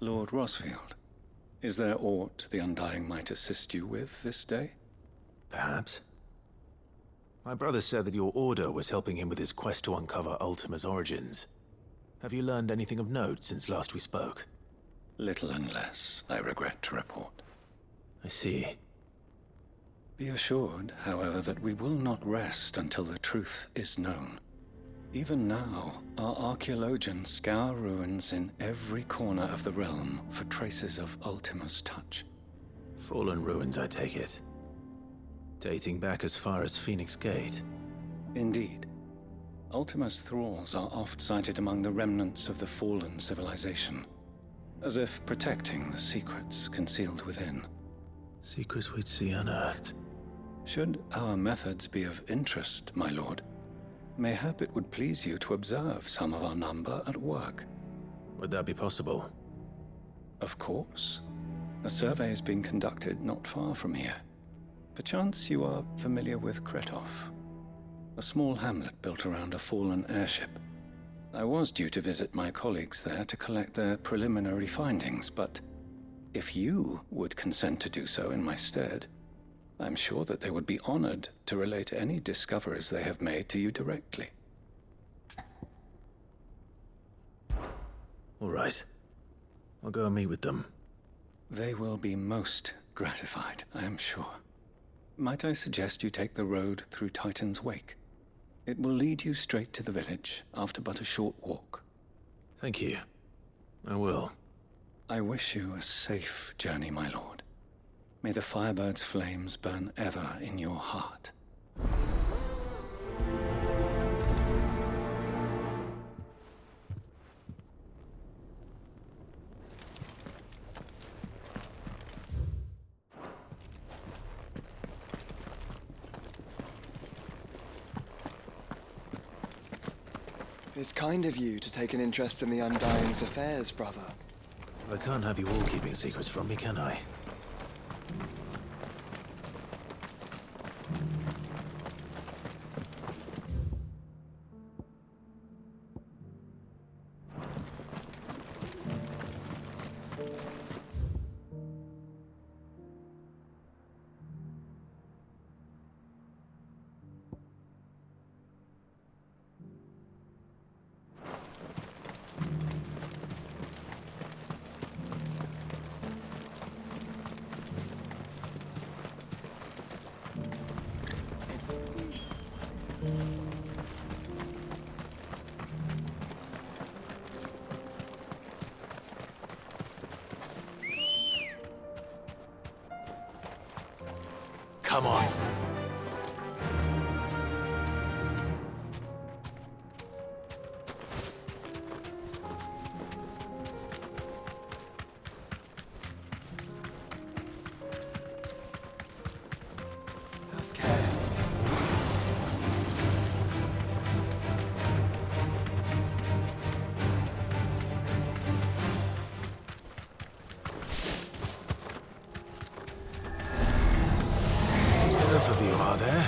Lord Rosfield, is there aught the Undying might assist you with this day? Perhaps. My brother said that your order was helping him with his quest to uncover Ultima's origins. Have you learned anything of note since last we spoke? Little and less, I regret to report. I see. Be assured, however, that we will not rest until the truth is known. Even now, our archaeologians scour ruins in every corner of the realm for traces of Ultima's touch. Fallen ruins, I take it. Dating back as far as Phoenix Gate. Indeed. Ultima's thralls are oft sighted among the remnants of the fallen civilization, as if protecting the secrets concealed within. Secrets we'd see unearthed. Should our methods be of interest, my lord, mayhap it would please you to observe some of our number at work. Would that be possible? Of course. A survey is being conducted not far from here. Perchance you are familiar with Kretov, a small hamlet built around a fallen airship. I was due to visit my colleagues there to collect their preliminary findings, but if you would consent to do so in my stead, I'm sure that they would be honored to relate any discoveries they have made to you directly. All right. I'll go and meet with them. They will be most gratified, I am sure. Might I suggest you take the road through Titan's Wake? It will lead you straight to the village after but a short walk. Thank you. I will. I wish you a safe journey, my lord. May the Firebird's flames burn ever in your heart. It's kind of you to take an interest in the Undying's affairs, brother. I can't have you all keeping secrets from me, can I? Come on. Have care. Enough of you, are there?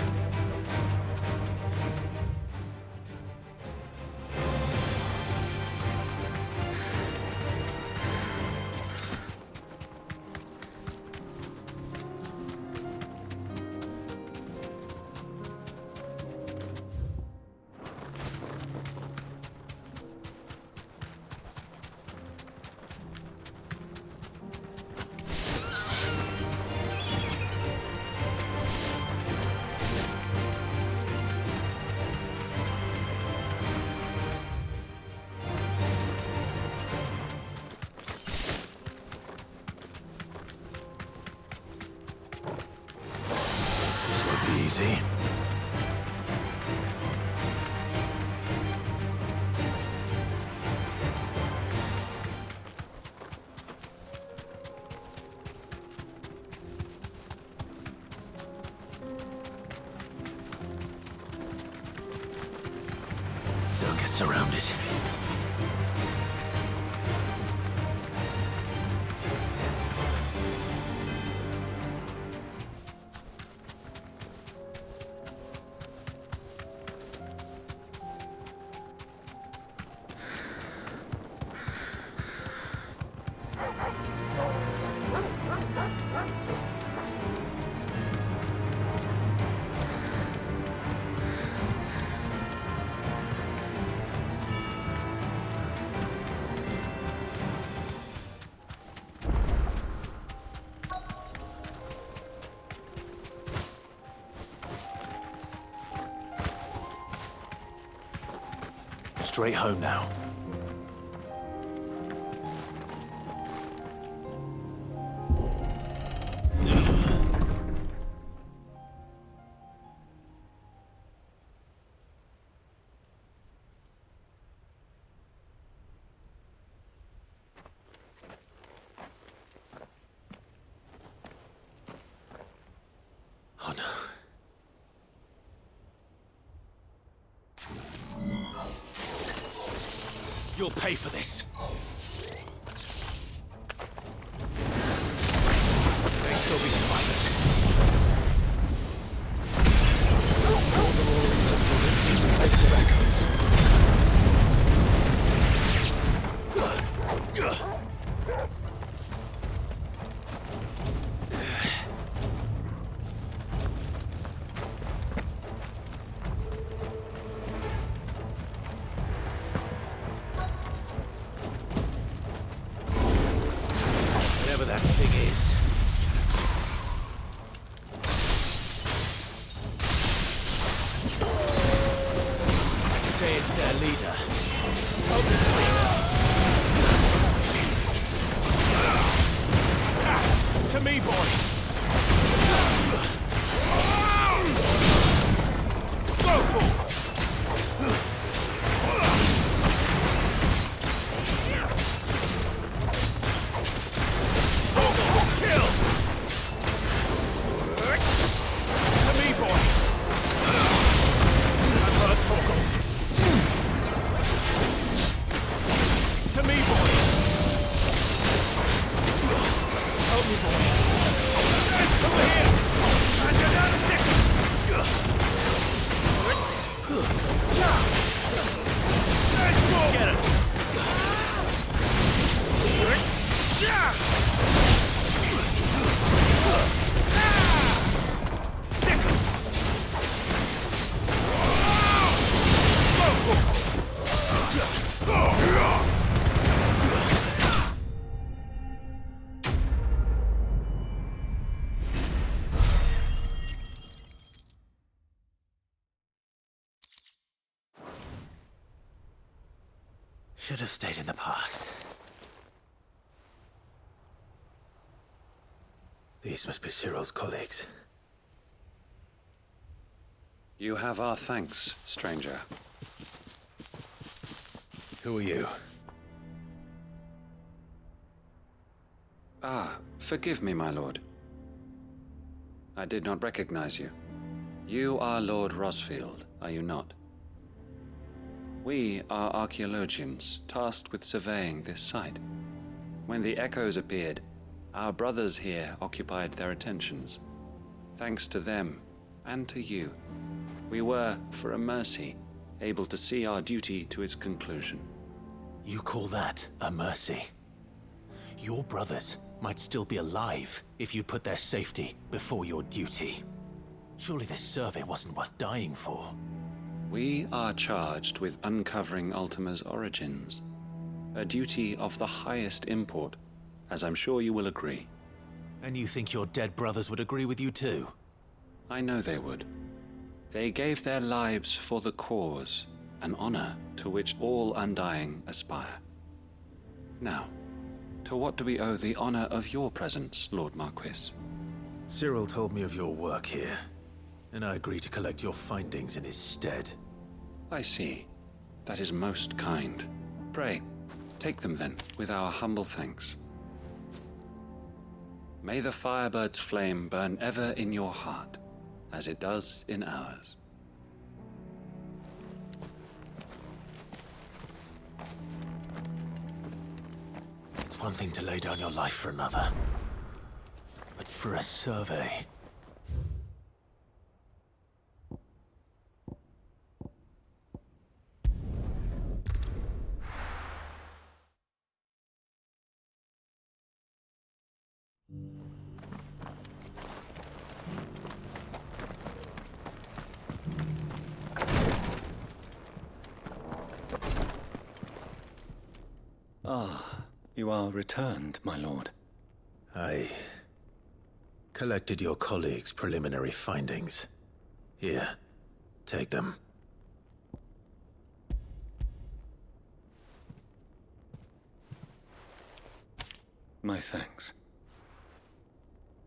This won't be easy. Don't get surrounded. straight home now. Oh no. You'll pay for this. May still be survivors. This place of echoes. Whatever that thing is. Say it's their leader. To me, boy! Should have stayed in the past. These must be Cyril's colleagues. You have our thanks, stranger. Who are you? Ah, forgive me, my lord. I did not recognize you. You are Lord Rosfield, are you not? We are archaeologians, tasked with surveying this site. When the echoes appeared, our brothers here occupied their attentions. Thanks to them, and to you, we were, for a mercy, able to see our duty to its conclusion. You call that a mercy? Your brothers might still be alive if you put their safety before your duty. Surely this survey wasn't worth dying for. We are charged with uncovering Ultima's origins, a duty of the highest import, as I'm sure you will agree. And you think your dead brothers would agree with you too? I know they would. They gave their lives for the cause, an honor to which all Undying aspire. Now, to what do we owe the honor of your presence, Lord Marquis? Cyril told me of your work here, and I agreed to collect your findings in his stead. I see. That is most kind. Pray, take them then, with our humble thanks. May the Firebird's flame burn ever in your heart, as it does in ours. It's one thing to lay down your life for another, but for a survey... Ah, you are returned, my lord. I collected your colleagues' preliminary findings. Here, take them. My thanks.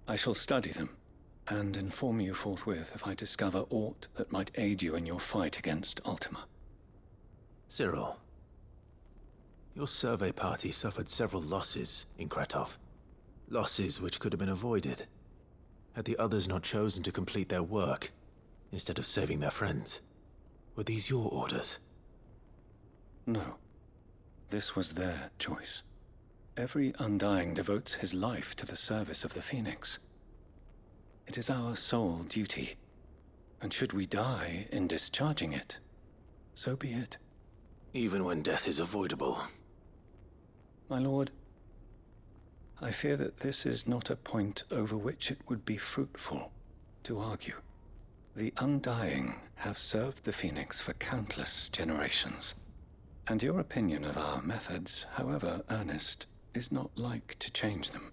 I shall study them, and inform you forthwith if I discover aught that might aid you in your fight against Ultima. Cyril, your survey party suffered several losses in Kretov. Losses which could have been avoided, had the others not chosen to complete their work, instead of saving their friends. Were these your orders? No. This was their choice. Every Undying devotes his life to the service of the Phoenix. It is our sole duty, and should we die in discharging it, so be it. Even when death is avoidable. My lord, I fear that this is not a point over which it would be fruitful to argue. The Undying have served the Phoenix for countless generations, and your opinion of our methods, however earnest, is not like to change them.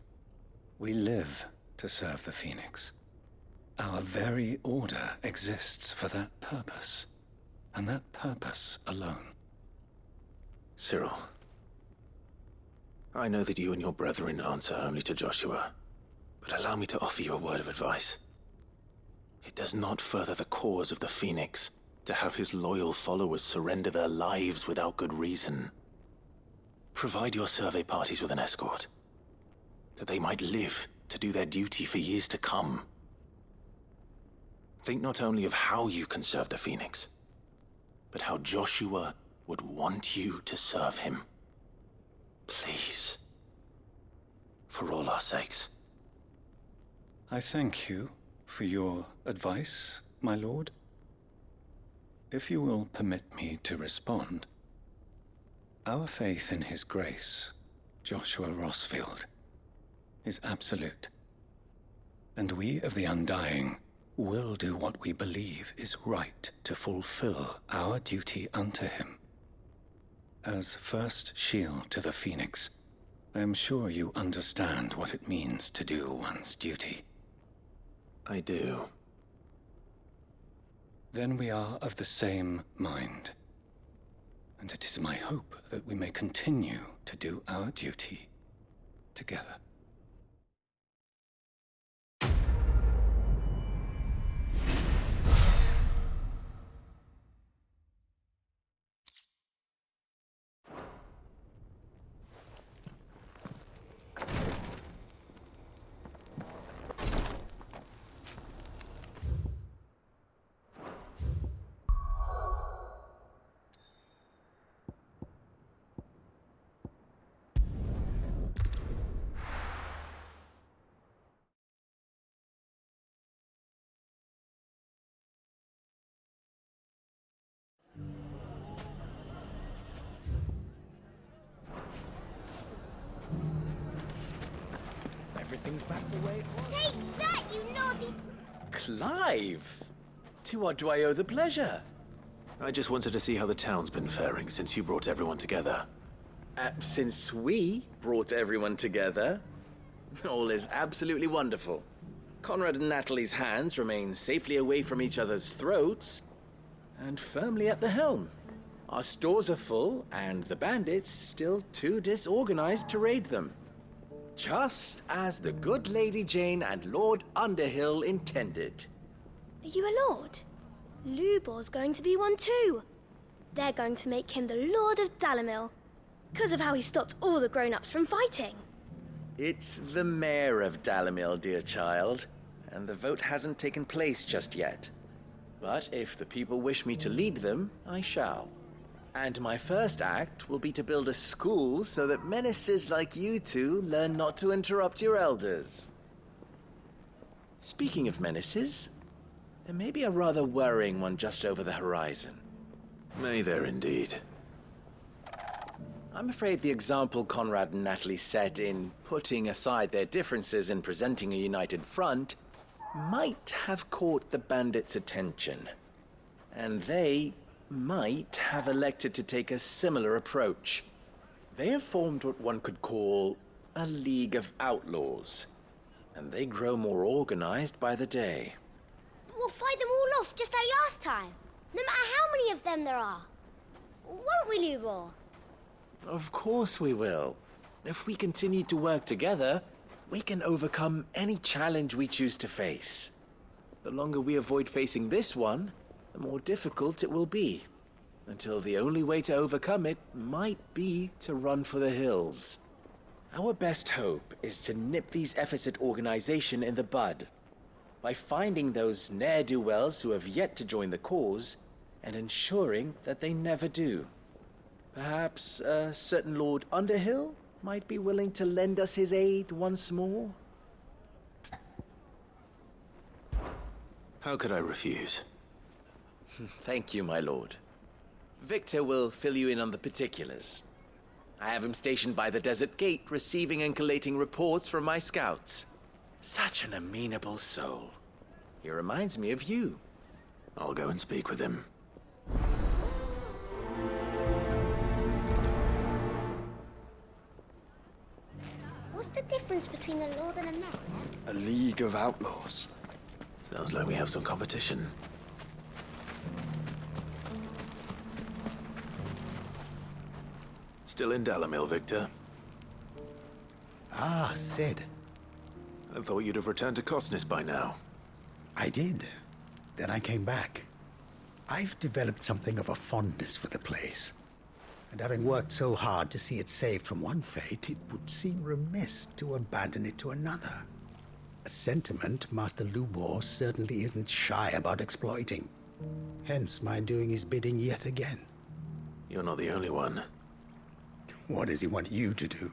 We live to serve the Phoenix. Our very order exists for that purpose, and that purpose alone. Cyril, I know that you and your brethren answer only to Joshua, but allow me to offer you a word of advice. It does not further the cause of the Phoenix to have his loyal followers surrender their lives without good reason. Provide your survey parties with an escort, that they might live to do their duty for years to come. Think not only of how you can serve the Phoenix, but how Joshua would want you to serve him. Please. For all our sakes. I thank you for your advice, my lord. If you will permit me to respond, our faith in his grace, Joshua Rosfield, is absolute. And we of the Undying will do what we believe is right to fulfill our duty unto him. As first shield to the Phoenix, I am sure you understand what it means to do one's duty. I do. Then we are of the same mind. And it is my hope that we may continue to do our duty together. Everything's back the way it was. Take that, you naughty... Clive! To what do I owe the pleasure? I just wanted to see how the town's been faring since you brought everyone together. Since we brought everyone together, all is absolutely wonderful. Conrad and Natalie's hands remain safely away from each other's throats, and firmly at the helm. Our stores are full, and the bandits still too disorganized to raid them. Just as the good Lady Jane and Lord Underhill intended. Are you a lord? Lubor's going to be one too. They're going to make him the Lord of Dalimil, because of how he stopped all the grown-ups from fighting. It's the mayor of Dalimil, dear child, and the vote hasn't taken place just yet. But if the people wish me to lead them, I shall. And my first act will be to build a school so that menaces like you two learn not to interrupt your elders. Speaking of menaces, there may be a rather worrying one just over the horizon. May there indeed. I'm afraid the example Conrad and Natalie set in putting aside their differences and presenting a united front might have caught the bandits' attention. And they might have elected to take a similar approach. They have formed what one could call a League of Outlaws, and they grow more organized by the day. But we'll fight them all off just like last time, no matter how many of them there are. Won't we, Lubor? Of course we will. If we continue to work together, we can overcome any challenge we choose to face. The longer we avoid facing this one, the more difficult it will be. Until the only way to overcome it might be to run for the hills. Our best hope is to nip these efforts at organization in the bud, by finding those ne'er-do-wells who have yet to join the cause, and ensuring that they never do. Perhaps a certain Lord Underhill might be willing to lend us his aid once more? How could I refuse? Thank you, my lord. Victor will fill you in on the particulars. I have him stationed by the desert gate, receiving and collating reports from my scouts. Such an amenable soul. He reminds me of you. I'll go and speak with him. What's the difference between a lord and a mayor? A league of outlaws. Sounds like we have some competition. Still in Dalimil, Victor? Ah, Sid. I thought you'd have returned to Cosnis by now. I did. Then I came back. I've developed something of a fondness for the place. And having worked so hard to see it saved from one fate, it would seem remiss to abandon it to another. A sentiment Master Lubor certainly isn't shy about exploiting. Hence my doing his bidding yet again. You're not the only one. What does he want you to do?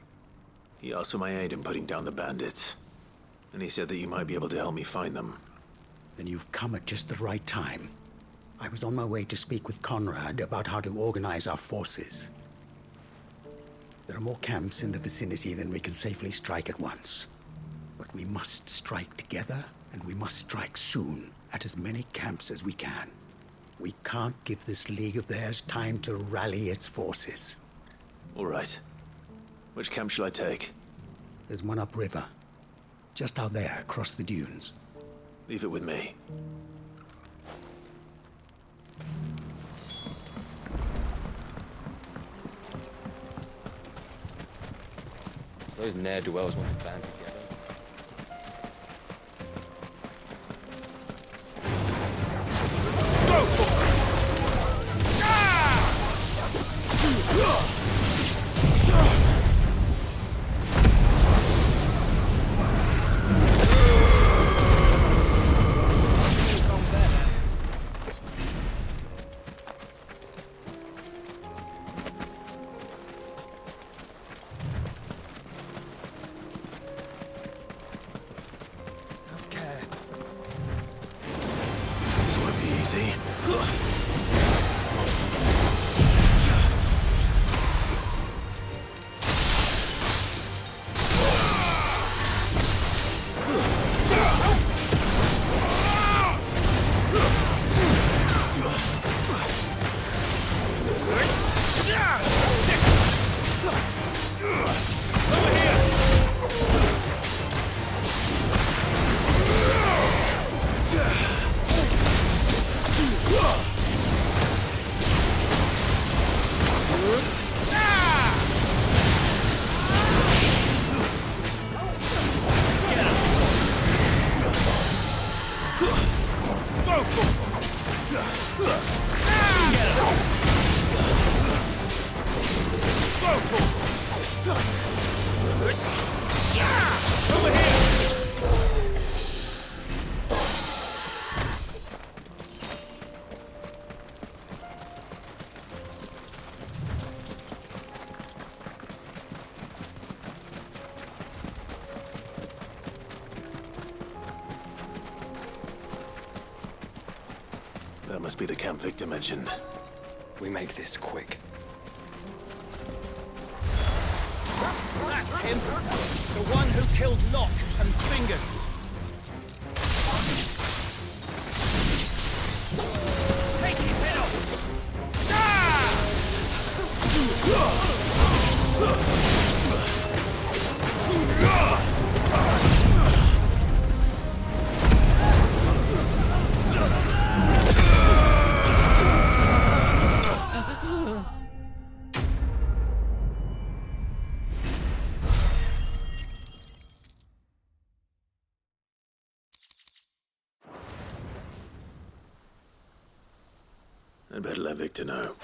He asked for my aid in putting down the bandits. And he said that you might be able to help me find them. Then you've come at just the right time. I was on my way to speak with Conrad about how to organize our forces. There are more camps in the vicinity than we can safely strike at once. But we must strike together, and we must strike soon at as many camps as we can. We can't give this league of theirs time to rally its forces. All right. Which camp shall I take? There's one upriver. Just out there, across the dunes. Leave it with me. Those ne'er-do-wells want to band together. This won't be easy. That must be the camp Victor mentioned. We make this quick. That's him! The one who killed Locke and Fingers! Take his head off! I'd better let Victor know.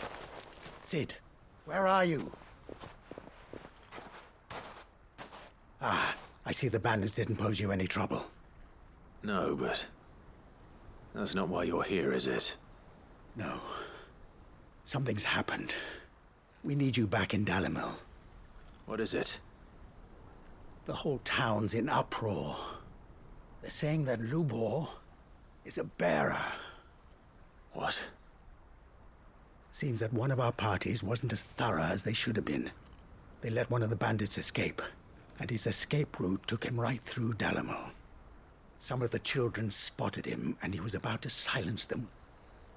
Sid, where are you? Ah, I see the bandits didn't pose you any trouble. No, but that's not why you're here, is it? No. Something's happened. We need you back in Dalimil. What is it? The whole town's in uproar. They're saying that Lubor is a bearer. What? Seems that one of our parties wasn't as thorough as they should have been. They let one of the bandits escape, and his escape route took him right through Dalimil. Some of the children spotted him, and he was about to silence them.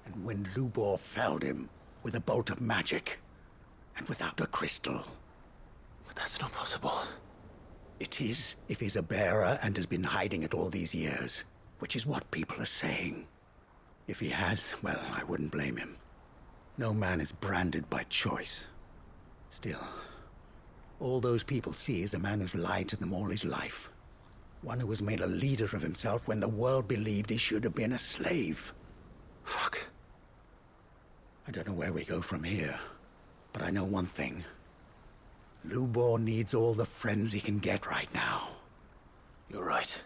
And when Lubor felled him with a bolt of magic, and without a crystal. But that's not possible. It is, if he's a bearer and has been hiding it all these years, which is what people are saying. If he has, well, I wouldn't blame him. No man is branded by choice. Still, all those people see is a man who's lied to them all his life. One who was made a leader of himself when the world believed he should have been a slave. Fuck. I don't know where we go from here, but I know one thing. Lubor needs all the friends he can get right now. You're right.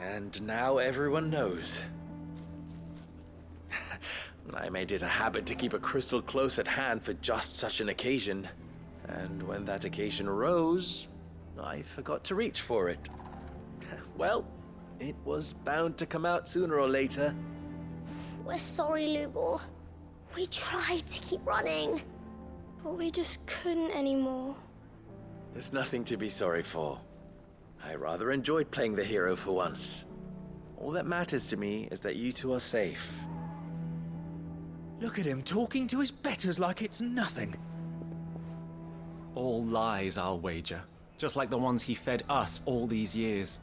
And now everyone knows. I made it a habit to keep a crystal close at hand for just such an occasion. And when that occasion arose, I forgot to reach for it. Well, it was bound to come out sooner or later. We're sorry, Lubor. We tried to keep running. But we just couldn't anymore. There's nothing to be sorry for. I rather enjoyed playing the hero for once. All that matters to me is that you two are safe. Look at him talking to his betters like it's nothing. All lies, I'll wager. Just like the ones he fed us all these years.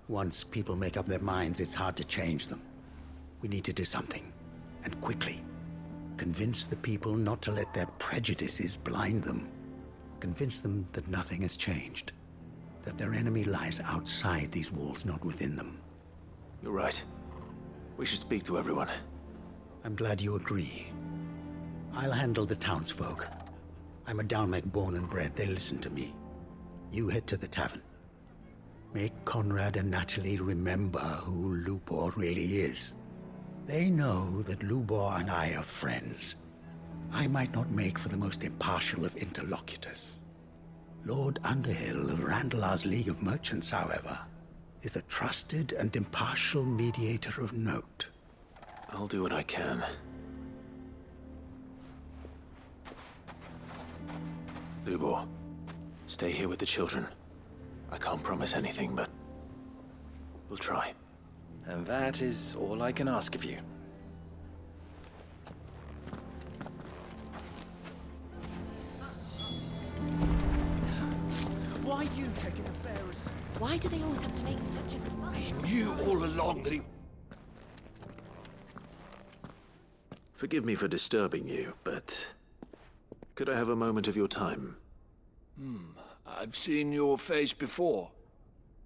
Once people make up their minds, it's hard to change them. We need to do something, and quickly. Convince the people not to let their prejudices blind them. Convince them that nothing has changed. That their enemy lies outside these walls, not within them. You're right. We should speak to everyone. I'm glad you agree. I'll handle the townsfolk. I'm a Dalmec born and bred. They listen to me. You head to the tavern. Make Conrad and Natalie remember who Lubor really is. They know that Lubor and I are friends. I might not make for the most impartial of interlocutors. Lord Underhill of Randalar's League of Merchants, however, is a trusted and impartial mediator of note. I'll do what I can. Lubor, stay here with the children. I can't promise anything, but we'll try. And that is all I can ask of you. Why are you taking the bearers? Why do they always have to make such a... He knew all along that he... Forgive me for disturbing you, but could I have a moment of your time? I've seen your face before.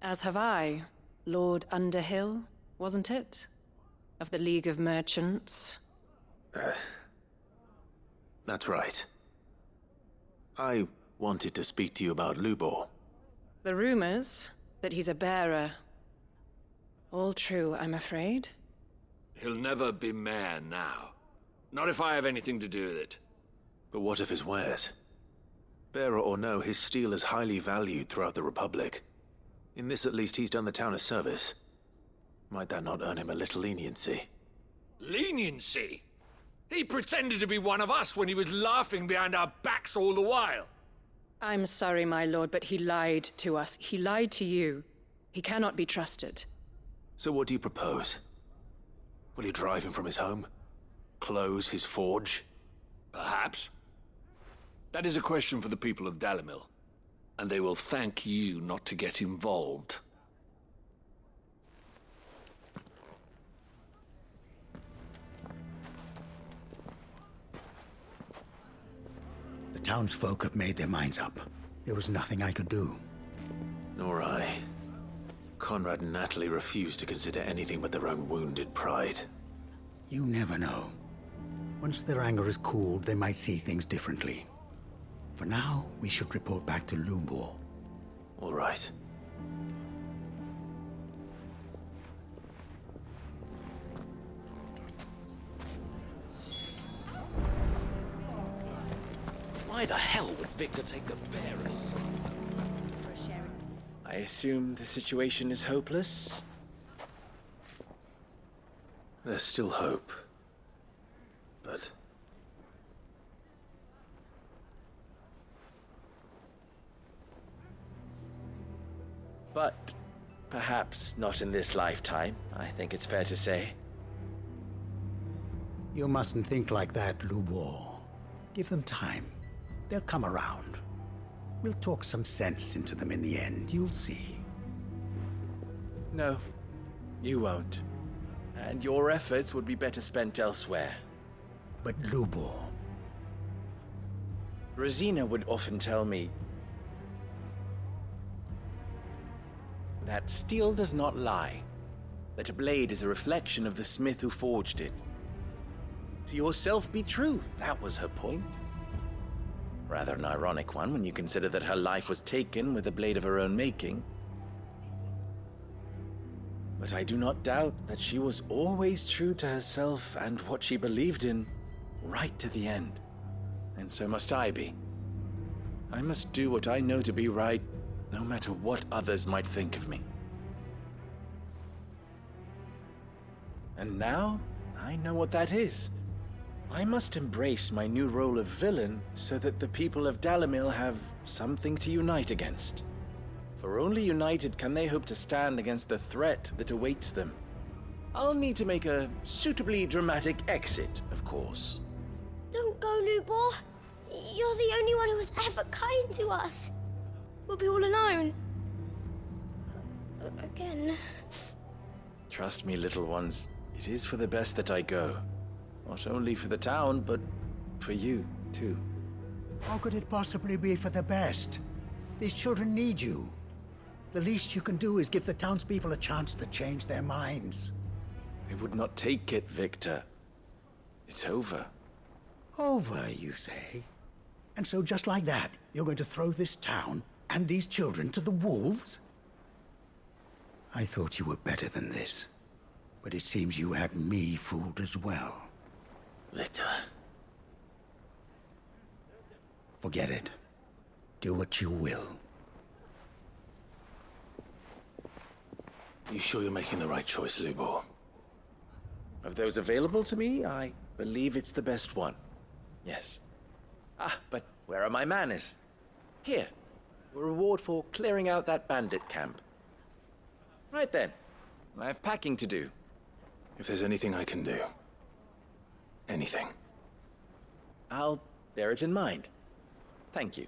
As have I. Lord Underhill, wasn't it? Of the League of Merchants. That's right. I wanted to speak to you about Lubor. The rumors that he's a bearer. All true, I'm afraid. He'll never be mayor now. Not if I have anything to do with it. But what of his wares? Bearer or no, his steel is highly valued throughout the Republic. In this at least, he's done the town a service. Might that not earn him a little leniency? Leniency? He pretended to be one of us when he was laughing behind our backs all the while. I'm sorry, my lord, but he lied to us. He lied to you. He cannot be trusted. So what do you propose? Will you drive him from his home? Close his forge? Perhaps. That is a question for the people of Dalimil. And they will thank you not to get involved. townsfolk have made their minds up. There was nothing I could do. Nor I. Conrad and Natalie refused to consider anything but their own wounded pride. You never know. Once their anger is cooled, they might see things differently. For now, we should report back to Lubor. All right. Why the hell would Victor take the bearers? I assume the situation is hopeless? There's still hope. But... But perhaps not in this lifetime, I think it's fair to say. You mustn't think like that, Lubor. Give them time. They'll come around. We'll talk some sense into them in the end, you'll see. No, you won't. And your efforts would be better spent elsewhere. But Lubor... Rosina would often tell me that steel does not lie, that a blade is a reflection of the smith who forged it. To yourself be true, that was her point. Rather an ironic one when you consider that her life was taken with a blade of her own making. But I do not doubt that she was always true to herself and what she believed in, right to the end. And so must I be. I must do what I know to be right, no matter what others might think of me. And now, I know what that is. I must embrace my new role of villain so that the people of Dalimil have something to unite against. For only united can they hope to stand against the threat that awaits them. I'll need to make a suitably dramatic exit, of course. Don't go, Lubor. You're the only one who was ever kind to us. We'll be all alone. Again. Trust me, little ones. It is for the best that I go. Not only for the town, but for you, too. How could it possibly be for the best? These children need you. The least you can do is give the townspeople a chance to change their minds. I would not take it, Victor. It's over. Over, you say? And so just like that, you're going to throw this town and these children to the wolves? I thought you were better than this. But it seems you had me fooled as well. Victor. Forget it. Do what you will. You sure you're making the right choice, Lubor? Of those available to me, I believe it's the best one. Yes. Ah, but where are my manners? Here. A reward for clearing out that bandit camp. Right then. I have packing to do. If there's anything I can do. Anything. I'll bear it in mind. Thank you.